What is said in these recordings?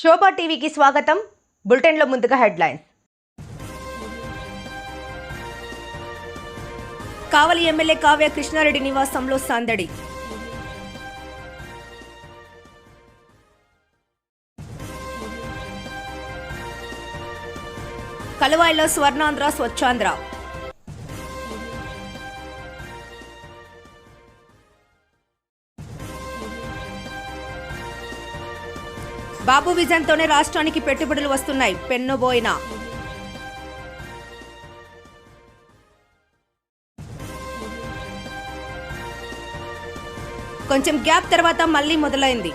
శోభా టీవీకి స్వాగతం. బులెటిన్లో ముందుగా హెడ్లైన్స్. కావలి ఎమ్మెల్యే కావ్య కృష్ణారెడ్డి నివాసంలో సందడి. కలువాయిలో స్వర్ణాంధ్ర స్వచ్ఛాంధ్ర. బాబు విజన్తోనే రాష్ట్రానికి పెట్టుబడులు వస్తున్నాయి. పెన్నోబోయిన కొంచెం గ్యాప్ తర్వాత మళ్లీ మొదలైంది.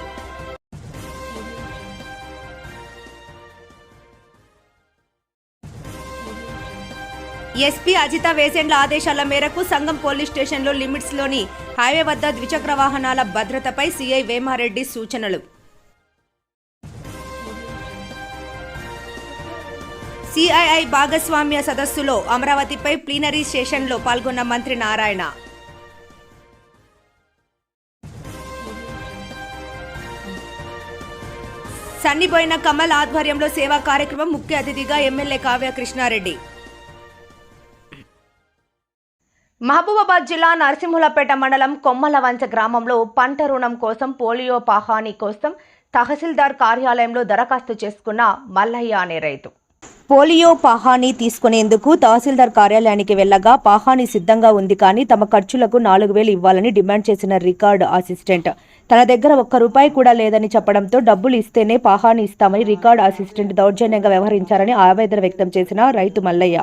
ఎస్పీ అజిత వేసేండ్ల ఆదేశాల మేరకు సంగం పోలీస్ స్టేషన్లో లిమిట్స్లోని హైవే వద్ద ద్విచక్ర వాహనాల భద్రతపై సీఐ వేమారెడ్డి సూచనలు. సిఐఐ భాగస్వామ్య సదస్సులో అమరావతిపై ప్లీనరీ సెషన్లో పాల్గొన్న మంత్రి నారాయణ. సన్నిబోయిన కమల్ ఆధ్వర్యంలో సేవా కార్యక్రమం. ముఖ్య అతిథిగా ఎమ్మెల్యే కావ్య కృష్ణారెడ్డి. మహబూబాబాద్ జిల్లా నరసింహులపేట మండలం కొమ్మలవంచ గ్రామంలో పంట రుణం కోసం పోలియో పహానీ కోసం తహసీల్దార్ కార్యాలయంలో దరఖాస్తు చేసుకున్న మల్లయ్య అనే రైతు పోలియో పహానీ తీసుకునేందుకు తహసీల్దార్ కార్యాలయానికి వెళ్లగా పహానీ సిద్ధంగా ఉంది కానీ తమ ఖర్చులకు 4,000 ఇవ్వాలని డిమాండ్ చేసిన రికార్డు అసిస్టెంట్ తన దగ్గర ₹1 కూడా లేదని చెప్పడంతో డబ్బులు ఇస్తేనే పహానీ ఇస్తామని రికార్డు అసిస్టెంట్ దౌర్జన్యంగా వ్యవహరించారని ఆవేదన వ్యక్తం చేసిన రైతు మల్లయ్య.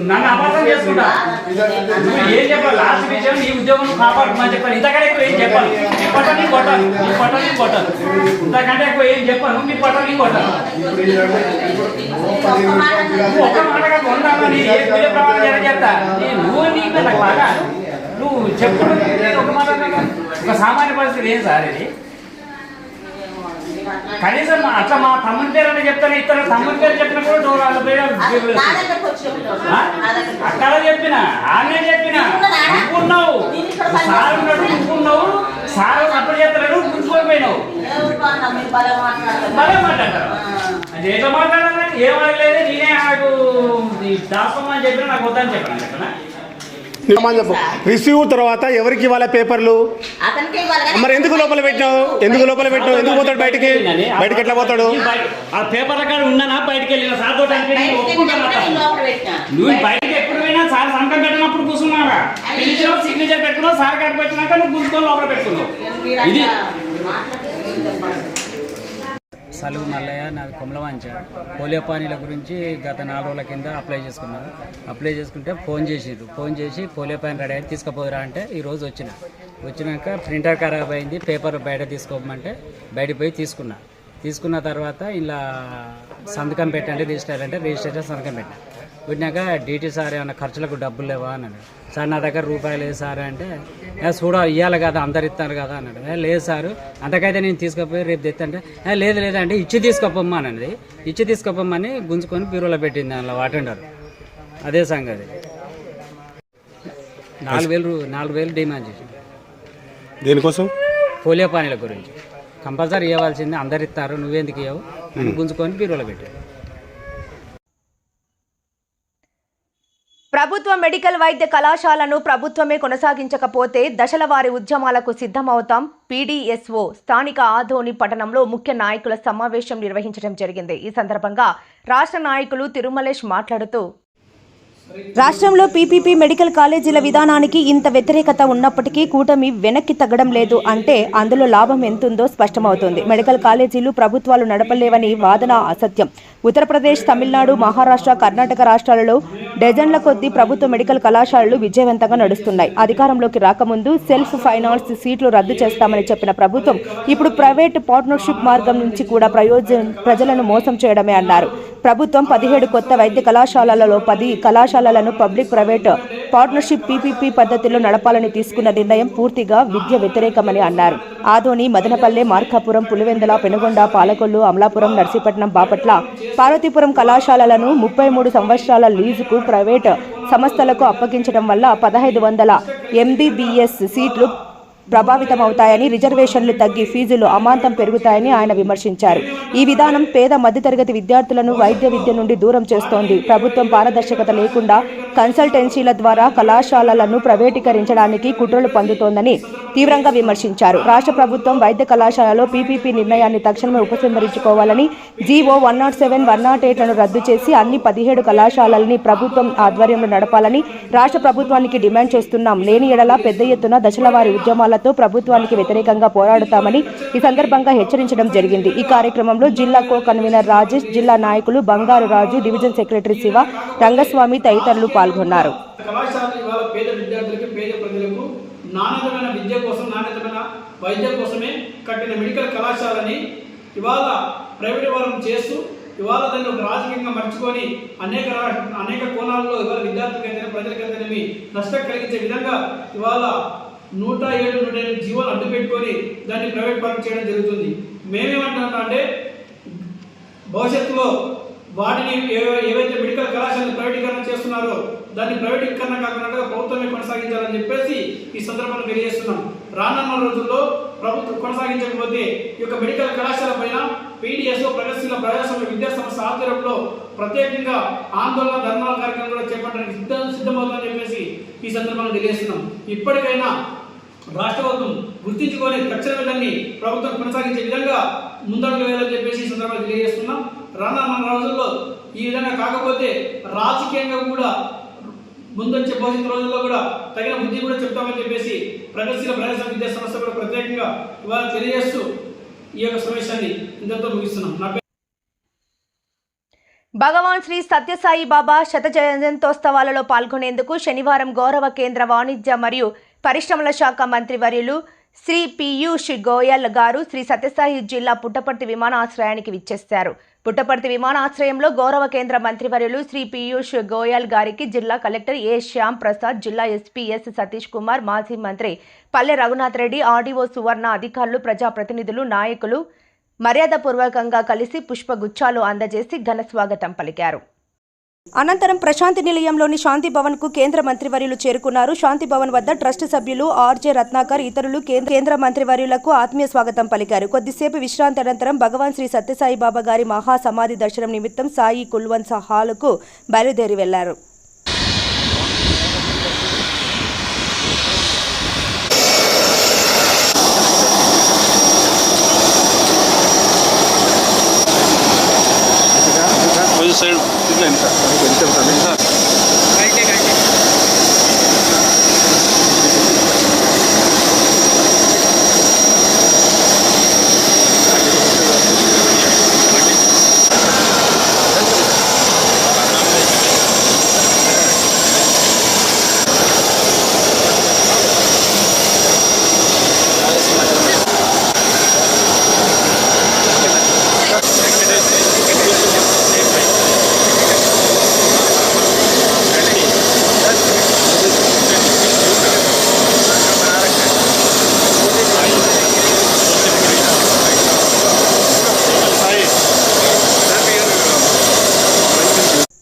నన్ను అపార్థం చేసుకుంటా. నువ్వు ఏం చెప్పాలి? లాస్ట్ విషయం నీ ఉద్యోగం కాపాడుకోమని చెప్పాను. ఇంతకంటే ఎక్కువ ఏం చెప్పాలి? నీ పట్టాలి కొట్టాలి, నీ పట్టాలి కొట్టాలి. ఇంతకంటే ఎక్కువ ఏం చెప్పాను? నీ పట్టాలి కొట్టాలి. ఒక్క మాటగా కొన్నాను. నీ ఏ పూజ ప్రమాణం చెప్తా. నువ్వు నీకు నాకు బాగా నువ్వు చెప్పుకుంటే ఒక మాట ఒక సామాన్య పరిస్థితి ఏం సార్ ఇది? కనీసం అట్లా మా తమ్ముని పేరు అని చెప్తాను. ఇతర తమ్ముని పేరు చెప్పిన కూడా అక్కడ చెప్పిన ఆమె చెప్పిన నువ్వున్నావు సార్ ఉన్నాడు, నువ్వున్నావు సార్ అప్పుడు చెప్తాడు, గుంజుకోకపోయినావు. భలే మాట్లాడతారు. అది ఏదో మాట్లాడాలని ఏం అడగలేదు. నేనే నాకు దాపమని చెప్పిన నాకు వద్దని చెప్పాను చెప్పనా. రిసీవ్ తర్వాత ఎవరికి ఇవ్వాలి పేపర్లు? మరి ఎందుకు లోపల పెట్టినావు? ఎందుకు పోతాడు బయటికి? ఎట్లా పోతాడు? ఆ పేపర్ల కాడ ఉన్నానా బయటకి వెళ్ళిన సార్ తోటి నువ్వు బయటకి ఎప్పుడు పోయినా సార్ సంతకం పెట్టినప్పుడు కూర్చున్నావా? సిగ్నేచర్ పెట్టుకున్నావు, సార్ కాడికి వచ్చినాక నువ్వు కూర్చుకొని లోపల పెట్టుకున్నావు. ఇది సలుగు మల్లయ్య, నాది కొమలవంచ. పోలియో పానీల గురించి గత 4 రోజుల కింద అప్లై చేసుకున్నాను. అప్లై చేసుకుంటే ఫోన్ చేసి పోలియో పానీ రెడీ అయితే తీసుకుపోదురా అంటే ఈరోజు వచ్చినాక ప్రింటర్ ఖరాబ్ అయింది, పేపర్ బయట తీసుకోమంటే బయటకు పోయి తీసుకున్న తర్వాత ఇలా సంతకం పెట్టండి రిజిస్టర్ అంటే రిజిస్ట్రేషన్ సంతకం పెట్టినాక డీటీ సార్ ఏమైనా ఖర్చులకు డబ్బులు లేవా అన్నాడు. సార్ నా దగ్గర ₹1 లేదు సార్ అంటే ఇవ్వాలి కదా అందరు ఇస్తారు కదా అన్నాడు. లేదు సార్ అంతకైతే నేను తీసుకుపోయి రేపు తెత్తంటే లేదు అంటే ఇచ్చి తీసుకోపోమ్మా అన్నది. ఇచ్చి తీసుకోపోమ్మని గుంజుకొని బ్యూరోలో పెట్టింది అందులో అటెండర్. అదే సంగతి. 4,000 డిమాండ్ చేసింది. దేనికోసం? పోలియో పానీల గురించి కంపల్సరీ ఇవ్వాల్సింది, అందరు ఇస్తారు, నువ్వెందుకు ఇవ్వవు అని గుంజుకొని బ్యూరోలో పెట్టాడు. ప్రభుత్వ మెడికల్ వైద్య కళాశాలను ప్రభుత్వమే కొనసాగించకపోతే దశల వారి ఉద్యమాలకు సిద్ధమవుతాం. పీడీఎస్ఓ స్థానిక ఆదోని పట్టణంలో ముఖ్య నాయకుల సమావేశం నిర్వహించడం జరిగింది. ఈ సందర్భంగా రాష్ట్ర నాయకులు తిరుమలేష్ మాట్లాడుతూ రాష్ట్రంలో పీపీపీ మెడికల్ కాలేజీల విధానానికి ఇంత వ్యతిరేకత ఉన్నప్పటికీ కూటమి వెనక్కి తగ్గడం లేదు అంటే అందులో లాభం ఎంతుందో స్పష్టమవుతోంది. మెడికల్ కాలేజీలు ప్రభుత్వాలు నడపలేవని వాదన అసత్యం. ఉత్తరప్రదేశ్, తమిళనాడు, మహారాష్ట్ర, కర్ణాటక రాష్ట్రాలలో డజన్ల కొద్దీ ప్రభుత్వ మెడికల్ కళాశాలలు విజయవంతంగా నడుస్తున్నాయి. అధికారంలోకి రాకముందు సెల్ఫ్ ఫైనాన్స్ సీట్లు రద్దు చేస్తామని చెప్పిన ప్రభుత్వం ఇప్పుడు ప్రైవేట్ పార్ట్నర్షిప్ మార్గం నుంచి కూడా ప్రజలను మోసం చేయడమే అన్నారు. ప్రభుత్వం 17 కొత్త వైద్య కళాశాలలలో 10 కళాశాలలను పబ్లిక్ ప్రైవేట్ పార్ట్నర్షిప్ పీపీపీ పద్ధతిలో నడపాలని తీసుకున్న నిర్ణయం పూర్తిగా విద్య వ్యతిరేకమని అన్నారు. ఆదోని, మదనపల్లె, మార్కాపురం, పులివెందుల, పెనుగొండ, పాలకొల్లు, అమలాపురం, నర్సీపట్నం, బాపట్ల, పార్వతీపురం కళాశాలలను 33 సంవత్సరాల లీజుకు ప్రైవేట్ సంస్థలకు అప్పగించడం వల్ల 1500 MBBS సీట్లు ప్రభావితమవుతాయని, రిజర్వేషన్లు తగ్గి ఫీజులు అమాంతం పెరుగుతాయని ఆయన విమర్శించారు. ఈ విధానం పేద మధ్యతరగతి విద్యార్థులను వైద్య విద్య నుండి దూరం చేస్తోంది. ప్రభుత్వం పారదర్శకత లేకుండా కన్సల్టెన్సీల ద్వారా కళాశాలలను ప్రైవేటీకరించడానికి కుట్రలు పందుతోందని తీవ్రంగా విమర్శించారు. రాష్ట్ర ప్రభుత్వం వైద్య కళాశాలలో పీపీపీ నిర్ణయాన్ని తక్షణమే ఉపసంహరించుకోవాలని, జీవో 107, 108లను రద్దు చేసి అన్ని 17 కళాశాలల్ని ప్రభుత్వం ఆధ్వర్యంలో నడపాలని రాష్ట్ర ప్రభుత్వానికి డిమాండ్ చేస్తున్నాం. లేని ఎడల పెద్ద ఎత్తున దశలవారీ ఉద్యమాల ప్రభుత్వానికి వ్యతిరేకంగా పోరాడుతామని ఈ సందర్భంగా హెచ్చరించడం జరిగింది. ఈ కార్యక్రమంలో జిల్లా కో కన్వీనర్ రాజేష్, జిల్లా నాయకులు బంగారు రాజు, డివిజన్ సెక్రటరీ శివ, రంగస్వామి తదితరులు పాల్గొన్నారు. పేద విద్యార్థులకు, పేద ప్రజలకు నాణ్యతమైన విద్య కోసం, నాణ్యతమైన వైద్యం కోసమే కట్టిన మెడికల్ కళాశాలని ఇవాళ ప్రైవేట్ వారం చేస్తూ ఇవాళ దాన్ని ఒక రాజకీయంగా మర్చుకొని అనేక కోణాల్లో ఇవాళ విద్యార్థులకైతే ప్రజలకైతేనేమి నష్టం కలిగించే విధంగా ఇవాళ 107, 108 జీవోలు అడ్డు పెట్టుకొని దాన్ని ప్రైవేట్ పరం చేయడం జరుగుతుంది. మేమేమంటున్నాం అంటే భవిష్యత్తులో వాటిని ఏవైతే మెడికల్ కళాశాలను ప్రైవేటీకరణ చేస్తున్నారో దాన్ని ప్రైవేటీకరణ కాకుండా ప్రభుత్వమే కొనసాగించాలని చెప్పేసి ఈ సందర్భంగా తెలియజేస్తున్నాం. రానున్న రోజుల్లో ప్రభుత్వం కొనసాగించకపోతే ఈ యొక్క మెడికల్ కళాశాల పైన పీడీఎస్ఓ ప్రగతిశీల ప్రజాస్వామ్య విద్యా సంస్థ ఆధ్వర్యంలో ప్రత్యేకంగా ఆందోళన, ధర్నాల కార్యక్రమం కూడా చేపట్టడానికి సిద్ధమవుతుందని చెప్పేసి ఈ సందర్భంగా తెలియజేస్తున్నాం. ఇప్పటికైనా రాష్ట్ర ప్రభుత్వం గుర్తించుకొని తక్షణమే దాన్ని ప్రభుత్వం కొనసాగించే విధంగా ముందడుగు వేయాలని చెప్పేసి ఈ సందర్భంగా తెలియజేస్తున్నాం. రానున్న రోజుల్లో ఈ విధంగా కాకపోతే రాజకీయంగా కూడా ముందొచ్చే భవిష్యత్తు రోజుల్లో కూడా తగిన బుద్ధి కూడా చెప్తామని చెప్పేసి ప్రగతిశీల ప్రజాస్వామ్య విద్యా సంస్థ కూడా ప్రత్యేకంగా ఇవాళ తెలియజేస్తూ ఈ యొక్క సమావేశాన్ని ఇంతతో ముగిస్తున్నాం. భగవాన్ శ్రీ సత్యసాయి బాబా శత జయంతోత్సవాలలో పాల్గొనేందుకు శనివారం గౌరవ కేంద్ర వాణిజ్య మరియు పరిశ్రమల శాఖ మంత్రివర్యులు శ్రీ పీయూష్ గోయల్ గారు శ్రీ సత్యసాయి జిల్లా పుట్టపర్తి విమానాశ్రయానికి విచ్చేశారు. పుట్టపర్తి విమానాశ్రయంలో గౌరవ కేంద్ర మంత్రివర్యులు శ్రీ పీయూష్ గోయల్ గారికి జిల్లా కలెక్టర్ ఏ శ్యామ్ ప్రసాద్, జిల్లా ఎస్పీ ఎస్ సతీష్ కుమార్, మాజీ మంత్రి పల్లె రఘునాథ్ రెడ్డి, ఆర్డీఓ సువర్ణ, అధికారులు, ప్రజాప్రతినిధులు, నాయకులు మర్యాదపూర్వకంగా కలిసి పుష్పగుచ్చాలు అందజేసి ఘన స్వాగతం పలికారు. అనంతరం ప్రశాంతి నిలయంలోని శాంతి భవన్ కు కేంద్ర మంత్రివర్యులు చేరుకున్నారు. శాంతి భవన్ వద్ద ట్రస్ట్ సభ్యులు ఆర్జే రత్నాకర్ ఇతరులు కేంద్ర మంత్రివర్యులకు ఆత్మీయ స్వాగతం పలికారు. కొద్దిసేపు విశ్రాంతి అనంతరం భగవాన్ శ్రీ సత్యసాయి బాబా గారి మహా సమాధి దర్శనం నిమిత్తం సాయి కుల్వన్స్ హాలుకు బయలుదేరి వెళ్లారు.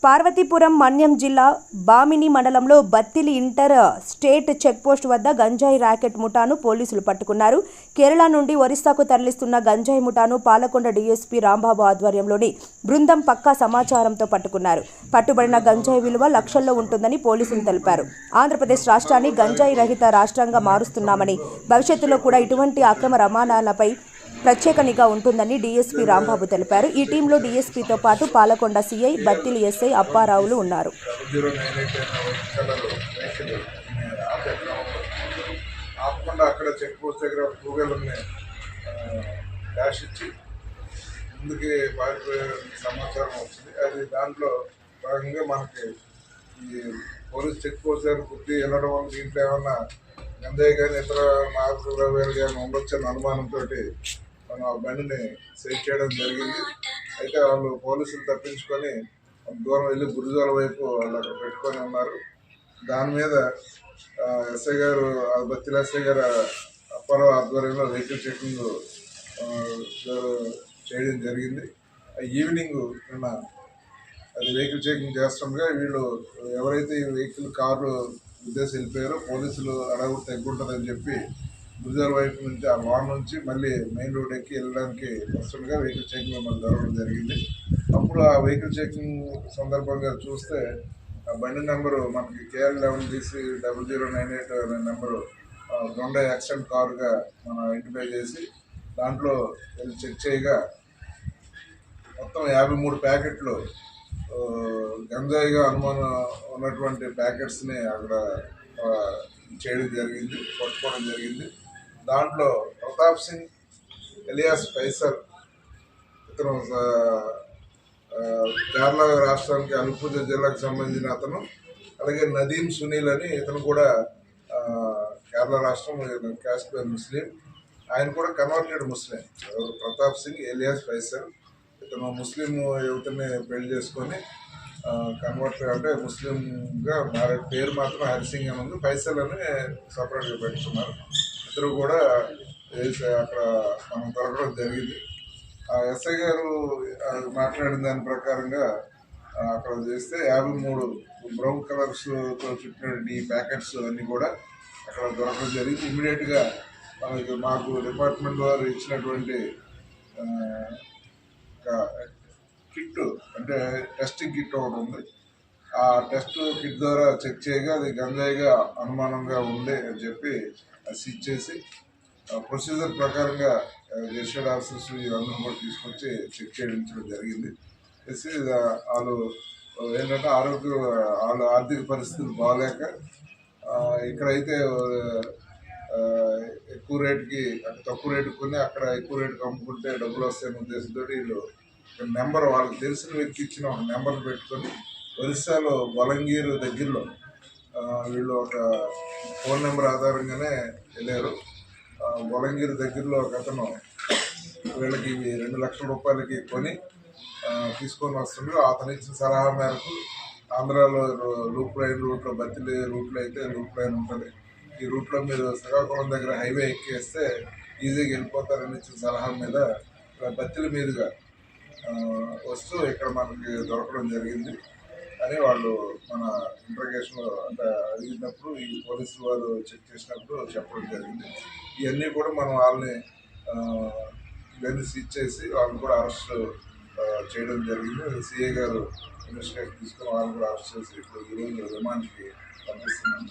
పార్వతీపురం మన్యం జిల్లా బామిని మండలంలో బత్తిలి ఇంటర్ స్టేట్ చెక్పోస్ట్ వద్ద గంజాయి ర్యాకెట్ ముఠాను పోలీసులు పట్టుకున్నారు. కేరళ నుండి ఒరిస్సాకు తరలిస్తున్న గంజాయి ముఠాను పాలకొండ డీఎస్పీ రాంబాబు ఆధ్వర్యంలోని బృందం పక్కా సమాచారంతో పట్టుకున్నారు. పట్టుబడిన గంజాయి విలువ లక్షల్లో ఉంటుందని పోలీసులు తెలిపారు. ఆంధ్రప్రదేశ్ రాష్ట్రాన్ని గంజాయి రహిత రాష్ట్రంగా మారుస్తున్నామని, భవిష్యత్తులో కూడా ఇటువంటి అక్రమ రవాణాలపై ప్రత్యేక నిఘా ఉంటుందని డీఎస్పీ రాంబాబు తెలిపారు. ఈ టీంలో డీఎస్పీతో పాటు పాలకొండ సీఐ, బత్తిలి ఎస్ఐ అప్పారావులు ఉన్నారు. అక్కడ చెక్ పోస్ట్ దగ్గర కూగల్ని డాష్ ఇచ్చి ముందుకి పారిపోయే సమాచారం వచ్చింది. అది దాంట్లో భాగంగా మనకి ఈ పోలీస్ చెక్ పోస్ట్ దగ్గర బుద్ధి వెళ్ళడం వల్ల దీంట్లో ఏమన్నా గంజాయి కానీ ఇతర మార్పులు కానీ ఉండొచ్చన్న అనుమానంతో మనం ఆ బండిని సెట్ చేయడం జరిగింది. అయితే వాళ్ళు పోలీసులు తప్పించుకొని దూరం వెళ్ళి గురుజాల వైపు వాళ్ళు అక్కడ పెట్టుకొని ఉన్నారు. దాని మీద ఎస్ఐ గారు బత్తిల ఎస్ఐ గారు అప్పారావు ఆధ్వర్యంలో వెహికల్ చెకింగ్ చేయడం జరిగింది. ఈవినింగ్ నిన్న అది వెహికల్ చెకింగ్ చేస్తుండగా వీళ్ళు ఎవరైతే ఈ వెహికల్ కారు ఉద్దేశం వెళ్ళిపోయారో పోలీసులు అడవుడు తగ్గుంటుందని చెప్పి గురుజాల వైపు నుంచి ఆ వాన్ నుంచి మళ్ళీ మెయిన్ రోడ్ ఎక్కి వెళ్ళడానికి వస్తుండగా వెహికల్ చెకింగ్ మనకు జరగడం జరిగింది. అప్పుడు ఆ వెహికల్ చెకింగ్ సందర్భంగా చూస్తే ఆ బండి నెంబరు మనకి KL11DC0098 అనే నెంబరు దొండ యాక్సిడెంట్ కారుగా మనం ఐడెంటిఫై చేసి దాంట్లో వెళ్ళి చెక్ చేయగా మొత్తం 53 ప్యాకెట్లు గంజాయిగా అనుమానం ఉన్నటువంటి ప్యాకెట్స్ని అక్కడ చేయడం జరిగింది, పట్టుకోవడం జరిగింది. దాంట్లో ప్రతాప్ సింగ్ ఎలియాస్ ఫైసల్ ఇతను కేరళ రాష్ట్రానికి అల్పూజ జిల్లాకు సంబంధించిన అతను, అలాగే నదీం సునీల్ అని ఇతను కూడా కేరళ రాష్ట్రం క్యాస్ట్ ముస్లిం, ఆయన కూడా కన్వర్టెడ్ ముస్లిం. ప్రతాప్ సింగ్ ఎలియాస్ ఫైసల్ ఇతను ముస్లిం యువతని పెళ్లి చేసుకొని కన్వర్ట్ అంటే ముస్లింగా మారే పేరు మాత్రం హరిసింగ్ అని ఉంది, ఫైసల్ అని సపరేట్గా పెట్టుకున్నారు. ఇద్దరు కూడా అక్కడ మనం దొరకడం జరిగింది. ఎస్ఐ గారు మాట్లాడిన దాని ప్రకారంగా అక్కడ చేస్తే 53 బ్రౌన్ కలర్స్తో చుట్టిన ఈ ప్యాకెట్స్ అన్నీ కూడా అక్కడ దొరకడం జరిగింది. ఇమీడియట్గా మాకు డిపార్ట్మెంట్ వారు ఇచ్చినటువంటి కిట్ అంటే టెస్టింగ్ కిట్ ఒకటి ఉంది. ఆ టెస్ట్ కిట్ ద్వారా చెక్ చేయగా అది గంజాయిగా అనుమానంగా ఉంది అని చెప్పి సీజ్ చేసి ప్రొసీజర్ ప్రకారంగా గెస్టెడ్ ఆఫీసర్స్ ఇవన్నీ కూడా తీసుకొచ్చి చెక్ చేయించడం జరిగింది. చేసి వాళ్ళు ఏంటంటే వాళ్ళ ఆర్థిక పరిస్థితులు బాగాలేక ఇక్కడైతే ఎక్కువ రేటుకి తక్కువ రేటుకి కొని అక్కడ ఎక్కువ రేటుకి అమ్ముకుంటే డబ్బులు వస్తాయనే ఉద్దేశంతో వీళ్ళు నెంబర్ వాళ్ళకి తెలిసిన వ్యక్తి ఇచ్చిన ఒక నెంబర్ పెట్టుకొని ఒరిస్సాలో బలంగీర్ దగ్గరలో వీళ్ళు ఒక ఫోన్ నెంబర్ ఆధారంగానే వెళ్ళారు. బలంగీర్ దగ్గరలో ఒక అతను వీళ్ళకి 2 లక్షల రూపాయలకి కొని తీసుకొని వస్తుండ్రు. అతను ఇచ్చిన సలహా మేరకు ఆంధ్రాలో లూప్ లైన్ రూట్లో బత్తిలి రూట్లో అయితే లూప్ లైన్ ఉంటుంది. ఈ రూట్లో మీరు శ్రీకాకుళం దగ్గర హైవే ఎక్కేస్తే ఈజీగా వెళ్ళిపోతారని ఇచ్చిన సలహా మీద బత్తిలి మీదుగా వస్తూ ఇక్కడ మనకి దొరకడం జరిగింది అని వాళ్ళు మన ఇంట్రాగేషన్లో అంటే అడిగినప్పుడు ఈ పోలీసులు వారు చెక్ చేసినప్పుడు చెప్పడం జరిగింది. ఇవన్నీ కూడా మనం వాళ్ళని ఇవన్నీ సీజ్ చేసి వాళ్ళని కూడా అరెస్ట్ చేయడం జరిగింది. సిఐ గారు ఇన్వెస్టిగేషన్ తీసుకుని వాళ్ళని కూడా అరెస్ట్ చేసి ఇప్పుడు ఈరోజు రిమాండ్కి పంపిస్తున్నాం.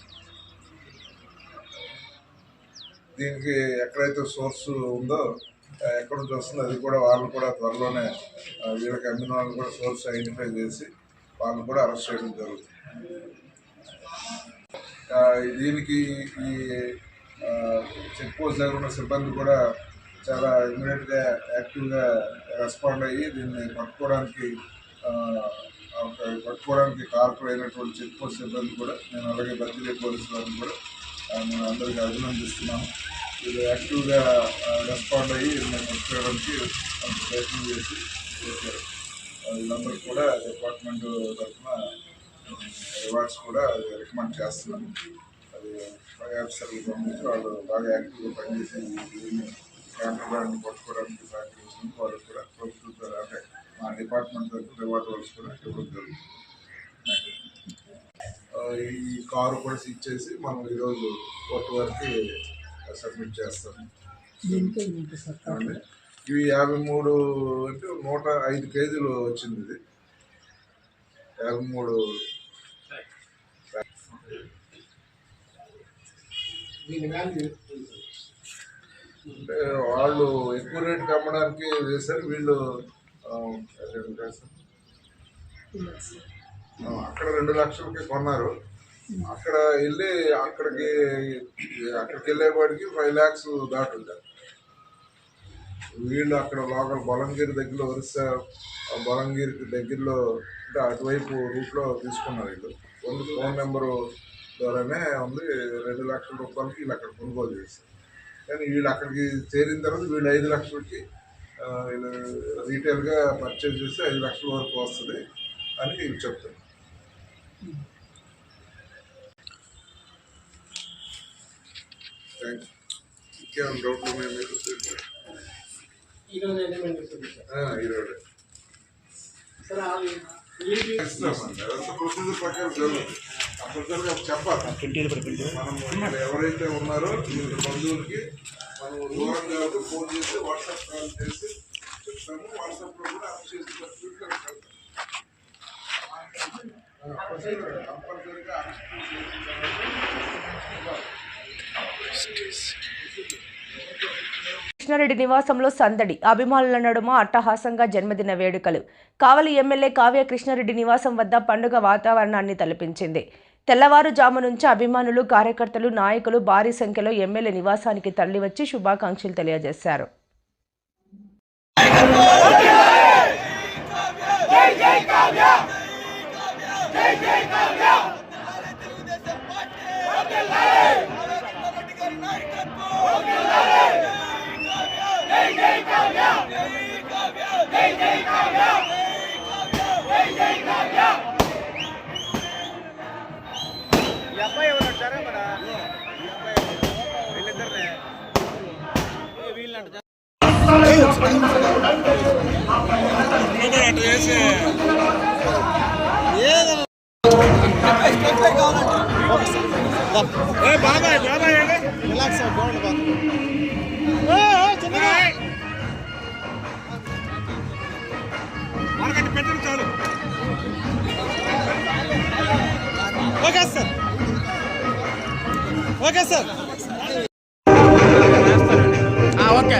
దీనికి ఎక్కడైతే సోర్స్ ఉందో ఎక్కడ నుంచి వస్తుందో అది కూడా వాళ్ళు కూడా త్వరలోనే వీళ్ళకి అమ్మిన వాళ్ళని కూడా సోర్స్ ఐడెంటిఫై చేసి వాళ్ళని కూడా అరెస్ట్ చేయడం జరుగుతుంది. దీనికి ఈ చెక్ పోస్ట్ దగ్గర ఉన్న సిబ్బంది కూడా చాలా ఇమీడియట్గా యాక్టివ్గా రెస్పాండ్ అయ్యి దీన్ని పట్టుకోవడానికి కారకులు అయినటువంటి చెక్ పోస్ట్ సిబ్బంది కూడా నేను అలాగే బద్దిలీ పోలీసు వారిని కూడా నేను అందరికీ అభినందిస్తున్నాను. వీళ్ళు యాక్టివ్గా రెస్పాండ్ అయ్యి మేము పట్టుకోవడానికి ప్రయత్నం చేసి చేశారు. వీళ్ళందరికీ కూడా డిపార్ట్మెంట్ తరఫున రివార్డ్స్ కూడా రికమెండ్ చేస్తున్నాను. అది పై ఆఫీసర్లు పంపించి వాళ్ళు బాగా యాక్టివ్గా పనిచేసి దీన్ని కాంట్రాబ్యాండ్ని పట్టుకోవడానికి సహకరించినందుకు వాళ్ళకి కూడా ప్రభుత్వం అంటే మా డిపార్ట్మెంట్ తరఫున రివార్డ్ వాళ్ళు కూడా ఇవ్వడం జరుగుతుంది. ఈ కారు కూడా సీజ్ చేసి మనం ఈరోజు కోర్టు వరకు సబ్మిట్ చేస్తాము. ఇవి 53 అంటే 105 కేజీలు వచ్చింది. ఇది 53 అంటే వాళ్ళు ఎక్కువ రేటుకి అమ్మడానికి చేశారు. వీళ్ళు అక్కడ 2 లక్షలకి కొన్నారు. అక్కడ వెళ్ళి అక్కడికి వెళ్ళేవాడికి 5 lakhs దాటుంటారు. వీళ్ళు అక్కడ లోకల్ బలంగీర్ దగ్గరలో ఒరిస్సా బలంగీర్కి దగ్గరలో అంటే అటువైపు రూట్లో తీసుకున్నారు. వీళ్ళు ఫోన్ నెంబరు ద్వారానే ఉంది. 2 లక్షల రూపాయలకి వీళ్ళు అక్కడ కొనుగోలు చేస్తారు. కానీ వీళ్ళు అక్కడికి చేరిన తర్వాత వీళ్ళు 5 లక్షలకి రీటైల్గా పర్చేజ్ చేసి 5 లక్షల వరకు వస్తుంది అని చెప్తాను. Thank you. ఇంకేమైనా డౌట్లు ఉన్నాయి మీరు? ఈరోజు ఇస్తామండి, అదంతా ప్రొసీజర్ ప్రకారం జరుగుతుంది. కంపల్సరీగా చెప్పాలి. మనం ఎవరైతే ఉన్నారో వీళ్ళ బంధువులకి మనం దూరం కాదు ఫోన్ చేసి వాట్సాప్ కాల్ చేసి చెప్తాము. వాట్సాప్లో కూడా అప్డేట్ కంపల్సరీగా కృష్ణారెడ్డి నివాసంలో సందడి, అభిమానుల నడుమ అట్టహాసంగా జన్మదిన వేడుకలు. కావలి ఎమ్మెల్యే కావ్య కృష్ణారెడ్డి నివాసం వద్ద పండుగ వాతావరణాన్ని తలపించింది. తెల్లవారుజాము నుంచి అభిమానులు, కార్యకర్తలు, నాయకులు భారీ సంఖ్యలో ఎమ్మెల్యే నివాసానికి తరలివచ్చి శుభాకాంక్షలు తెలియజేశారు. Okay sir. ఓకే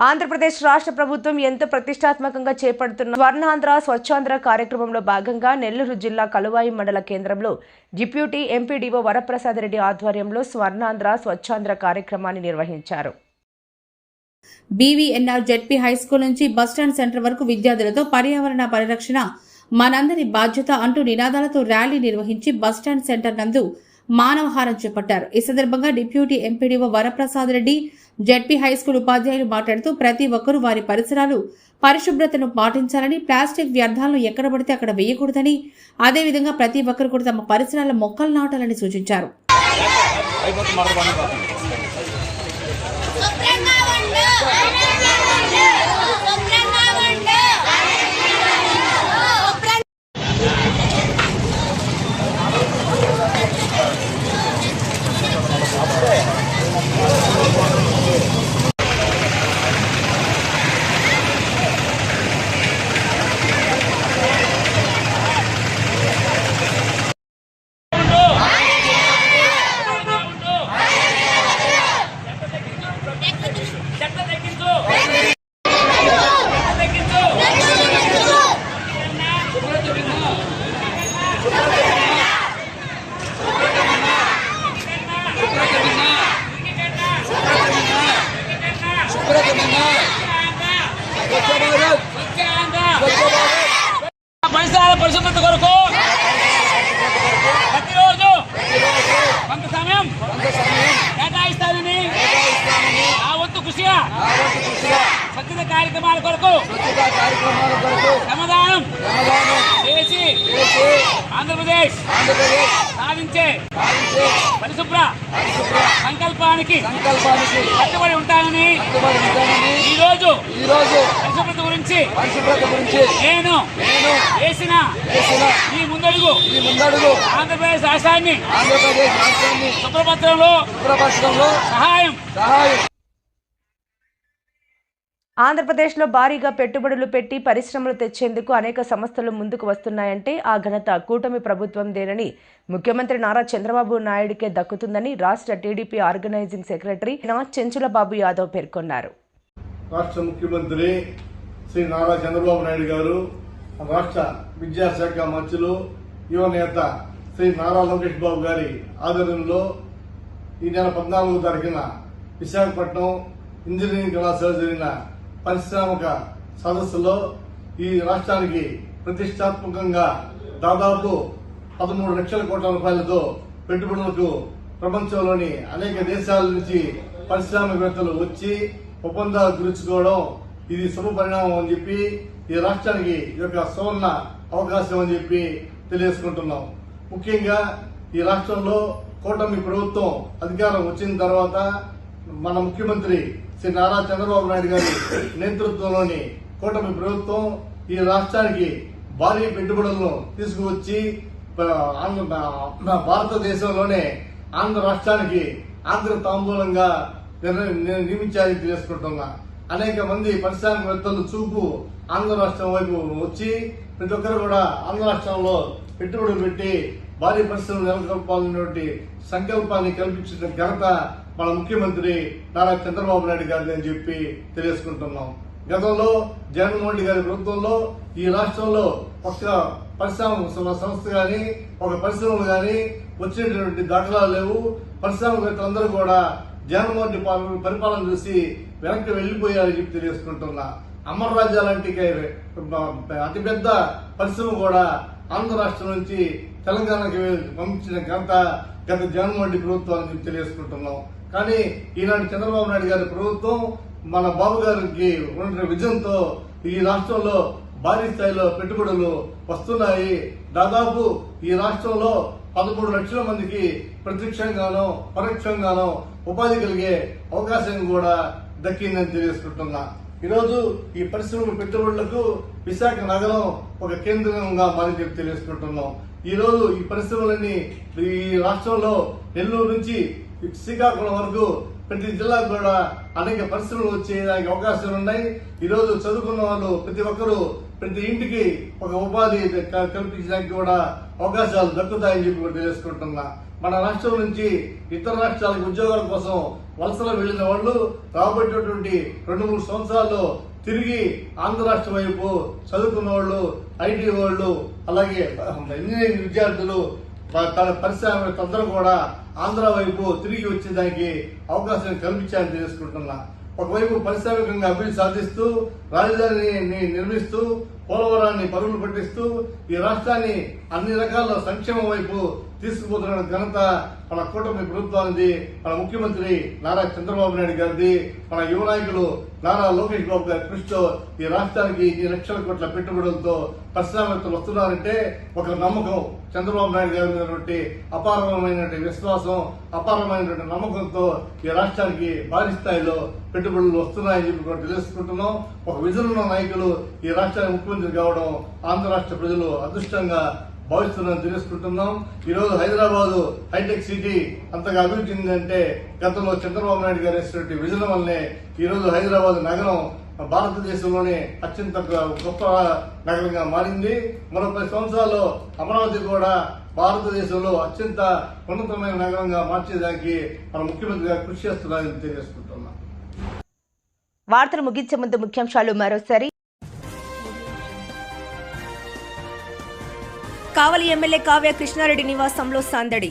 ఆంధ్రప్రదేశ్ రాష్ట్ర ప్రభుత్వం ఎంతో ప్రతిష్టాత్మకంగా చేపడుతున్న స్వర్ణాంధ్ర స్వచ్ఛాంధ్ర కార్యక్రమంలో భాగంగా నెల్లూరు జిల్లా కలువాయి మండల కేంద్రంలో డిప్యూటీ ఎంపీడీఓ వరప్రసాద్ రెడ్డి ఆధ్వర్యంలో స్వర్ణాంధ్ర స్వచ్ఛాంధ్ర కార్యక్రమాన్ని నిర్వహించారు. బీవీఎన్ఆర్ జెడ్పీ హైస్కూల్ నుంచి బస్టాండ్ సెంటర్ వరకు విద్యార్థులతో పర్యావరణ పరిరక్షణ మనందరి బాధ్యత అంటూ నినాదాలతో ర్యాలీ నిర్వహించి బస్టాండ్ సెంటర్ నందు మానవహారం చేపట్టారు. ఈ సందర్భంగా deputy MPDO Varaprasad Reddy ZP high school ఉపాధ్యాయులు మాట్లాడుతూ ప్రతి ఒక్కరూ వారి పరిసరాలు పరిశుభ్రతను పాటించాలని, ప్లాస్టిక్ వ్యర్థాలను ఎక్కడ పడితే అక్కడ వేయకూడదని, అదేవిధంగా ప్రతి ఒక్కరు కూడా తమ పరిసరాల మొక్కలు నాటాలని సూచించారు. పరిసరాల పరిశుభ్రత కొరకు ప్రతిరోజు కొంత సమయం కేటాయిస్తానని ఆ వంతు కృషిగా స్వచ్ఛత కార్యక్రమాల కొరకు శ్రమదానం చేసి ఆంధ్రప్రదేశ్ సాధించే పరిశుభ్ర సంకల్పానికి కట్టుబడి ఉంటానని ఈరోజు పరిశుభ్రత గురించి నేను చేసిన ఈ ముందడుగు ఆంధ్రప్రదేశ్ రాష్ట్రాన్ని శుభ్రపరచడంలో సహాయం. ఆంధ్రప్రదేశ్లో భారీగా పెట్టుబడులు పెట్టి పరిశ్రమలు తెచ్చేందుకు అనేక సంస్థలు ముందుకు వస్తున్నాయంటే ఆ ఘనత కూటమి ప్రభుత్వందేనని ముఖ్యమంత్రి నారా చంద్రబాబు నాయుడుకే దక్కుతుందని రాష్ట్ర టీడీపీ ఆర్గనైజింగ్ సెక్రటరీ చెంచుల బాబు యాదవ్ పేర్కొన్నారు. రాష్ట్ర ముఖ్యమంత్రి శ్రీ నారా చంద్రబాబు నాయుడు గారు, రాష్ట్ర విద్యాశాఖ మంత్రులు, యువ నేత శ్రీ నారా లోకేష్ బాబు గారి ఆధ్వర్యంలో ఈ నెల 14వ తారీఖున విశాఖపట్నం ఇంజనీరింగ్ కళాశాల జరిగిన పారిశ్రామిక సదస్సులో ఈ రాష్ట్రానికి ప్రతిష్టాత్మకంగా దాదాపు 13 లక్షల కోట్ల రూపాయలతో పెట్టుబడులకు ప్రపంచంలోని అనేక దేశాల నుంచి పారిశ్రామికవేత్తలు వచ్చి ఒప్పందాలు కుదుర్చుకోవడం ఇది శుభ పరిణామం అని చెప్పి ఈ రాష్ట్రానికి ఈ యొక్క సువర్ణ అవకాశం అని చెప్పి తెలియజేసుకుంటున్నాం. ముఖ్యంగా ఈ రాష్ట్రంలో కూటమి ప్రభుత్వం అధికారం వచ్చిన తర్వాత మన ముఖ్యమంత్రి శ్రీ నారా చంద్రబాబు నాయుడు గారి నేతృత్వంలోని కూటమి ప్రభుత్వం ఈ రాష్ట్రానికి భారీ పెట్టుబడులను తీసుకువచ్చి భారతదేశంలోనే ఆంధ్ర రాష్ట్రానికి ఆంధ్ర తాంబూలంగా నియమించాలని తెలుసుకుంటున్నా. అనేక మంది పారిశ్రామికవేత్తలు చూపు ఆంధ్ర రాష్ట్రం వైపు వచ్చి ప్రతి ఒక్కరు కూడా ఆంధ్ర రాష్ట్రంలో పెట్టుబడులు పెట్టి భారీ పరిశ్రమలు నెలకొల్పాలనేటువంటి సంకల్పాన్ని కల్పించిన ఘనత మన ముఖ్యమంత్రి నారా చంద్రబాబు నాయుడు గారిని అని చెప్పి తెలియజేసుకుంటున్నాం. గతంలో జగన్మోహన్ రెడ్డి గారి ప్రభుత్వంలో ఈ రాష్ట్రంలో ఒక్క పరిశ్రమ సంస్థ గాని ఒక పరిశ్రమలు గాని వచ్చినటువంటి దాఖలాలు లేవు. పరిశ్రమవేత్తలందరూ కూడా జగన్మోహన్ రెడ్డి పరిపాలన చూసి వెనక్కి వెళ్లిపోయారని చెప్పి తెలియజేసుకుంటున్నా. అమరరాజ్య లాంటి అతిపెద్ద పరిశ్రమ కూడా ఆంధ్ర రాష్ట్రం నుంచి తెలంగాణకి పంపించిన ఘనత గత జగన్మోహన్ రెడ్డి ప్రభుత్వాన్ని చెప్పి తెలియజేసుకుంటున్నాం. కానీ ఈనాటి చంద్రబాబు నాయుడు గారి ప్రభుత్వం మన బాబు గారికి ఉన్న విజన్తో ఈ రాష్ట్రంలో భారీ స్థాయిలో పెట్టుబడులు వస్తున్నాయి. దాదాపు ఈ రాష్ట్రంలో 13 లక్షల మందికి ప్రత్యక్షంగానో పరోక్షంగానో ఉపాధి కలిగే అవకాశం కూడా దక్కిందని తెలియజేసుకుంటున్నా. ఈరోజు ఈ పరిశ్రమ పెట్టుబడులకు విశాఖ నగరం ఒక కేంద్రంగా మారి చెప్పి తెలియజేసుకుంటున్నాం. ఈ రోజు ఈ పరిశ్రమలన్నీ ఈ రాష్ట్రంలో నెల్లూరు నుంచి శ్రీకాకుళం వరకు ప్రతి జిల్లాకు కూడా అనేక పరిశ్రమలు వచ్చేదానికి అవకాశాలు ఉన్నాయి. ఈ రోజు చదువుకున్న వాళ్ళు ప్రతి ఒక్కరూ ప్రతి ఇంటికి ఒక ఉపాధి కల్పించడానికి కూడా అవకాశాలు దక్కుతాయని చెప్పి కూడా తెలుసుకుంటున్నా. మన రాష్ట్రం నుంచి ఇతర రాష్ట్రాలకు ఉద్యోగాల కోసం వలసలు వెళ్లిన వాళ్ళు రాబోయేటటువంటి 2-3 సంవత్సరాల్లో తిరిగి ఆంధ్ర రాష్ట్రం వైపు చదువుకున్న వాళ్ళు, ఐటీ వాళ్ళు, అలాగే ఇంజనీరింగ్ విద్యార్థులు పరిశ్రమలందరూ కూడా ఆంధ్ర వైపు తిరిగి వచ్చేదానికి అవకాశం కల్పించాలని తెలుసుకుంటున్నా. ఒకవైపు పారిశ్రామికంగా అభివృద్ధి సాధిస్తూ రాజధానిని నిర్మిస్తూ పోలవరాన్ని పరుగులు పట్టిస్తూ ఈ రాష్ట్రాన్ని అన్ని రకాల సంక్షేమం వైపు తీసుకుపోతున్న ఘనత మన కూటమి ప్రభుత్వానికి, మన ముఖ్యమంత్రి నారా చంద్రబాబు నాయుడు గారిది, మన యువ నాయకులు నారా లోకేష్ బాబు గారి కృషితో ఈ రాష్ట్రానికి 2 లక్షల కోట్ల పెట్టుబడులతో పారిశ్రామికవేత్తలు వస్తున్నారంటే ఒక నమ్మకం చంద్రబాబు నాయుడు గారి మీద అపారమైనటువంటి విశ్వాసం, అపారమైనటువంటి నమ్మకంతో ఈ రాష్ట్రానికి భారీ స్థాయిలో పెట్టుబడులు వస్తున్నాయని చెప్పి కూడా తెలుసుకుంటున్నాం. ఒక విజన్ ఉన్న నాయకులు ఈ రాష్ట్రానికి ముఖ్యమంత్రి కావడం ఆంధ్ర రాష్ట్ర ప్రజలు అదృష్టంగా భావిస్తున్నారని తెలుసుకుంటున్నాం. ఈ రోజు హైదరాబాద్ హైటెక్ సిటీ అంతగా అభివృద్ధి చెందిందంటే గతంలో చంద్రబాబు నాయుడు గారు వేసినటువంటి విజన్ వల్లనే ఈ రోజు హైదరాబాద్ నగరం భారతదేశంలోనే అత్యంత గొప్ప నగరంగా మారింది. మరో 10 సంవత్సరాల్లో అమరావతి కూడా భారతదేశంలో అత్యంత ఉన్నతమైన నగరంగా మార్చేదానికి మన ముఖ్యమంత్రి గారు కృషి చేస్తున్నారని తెలియజేసుకుంటున్నాం. వార్తలు ముగించే ముందు ముఖ్యాంశాలు మరోసారి. కావలి ఎమ్మెల్యే కావ్య కృష్ణారెడ్డి నివాసంలో సందడి.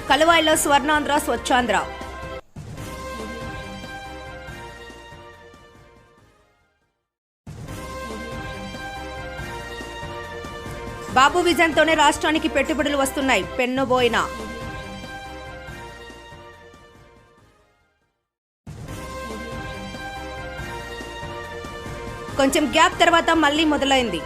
కలువాయిలో స్వర్ణాంధ్ర స్వచ్ఛాంధ్ర. బాబు విజన్తోనే రాష్ట్రానికి పెట్టుబడులు వస్తున్నాయి, పెన్నుబోయిన. కొంచెం గ్యాప్ తర్వాత మళ్లీ మొదలైంది.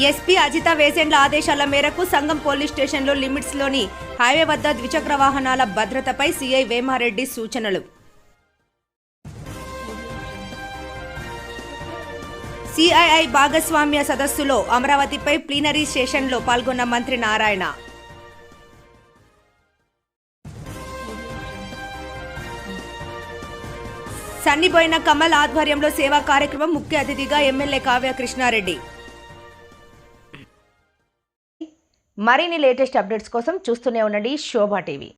ఎస్పీ అజిత వేసేండ్ల ఆదేశాల మేరకు సంగం పోలీస్ స్టేషన్లో లిమిట్స్ లోని హైవే వద్ద ద్విచక్ర వాహనాల భద్రతపై సీఐ వేమారెడ్డి సూచనలు. సిఐఐ భాగస్వామ్య సదస్సులో అమరావతిపై ప్లీనరీ సెషన్లో పాల్గొన్న మంత్రి నారాయణ. సన్నిబోయిన కమల్ ఆధ్వర్యంలో సేవా కార్యక్రమం, ముఖ్య అతిథిగా ఎమ్మెల్యే కావ్య కృష్ణారెడ్డి. మరిన్ని లేటెస్ట్ అప్డేట్స్ కోసం చూస్తూనే ఉండండి శోభా టీవీ.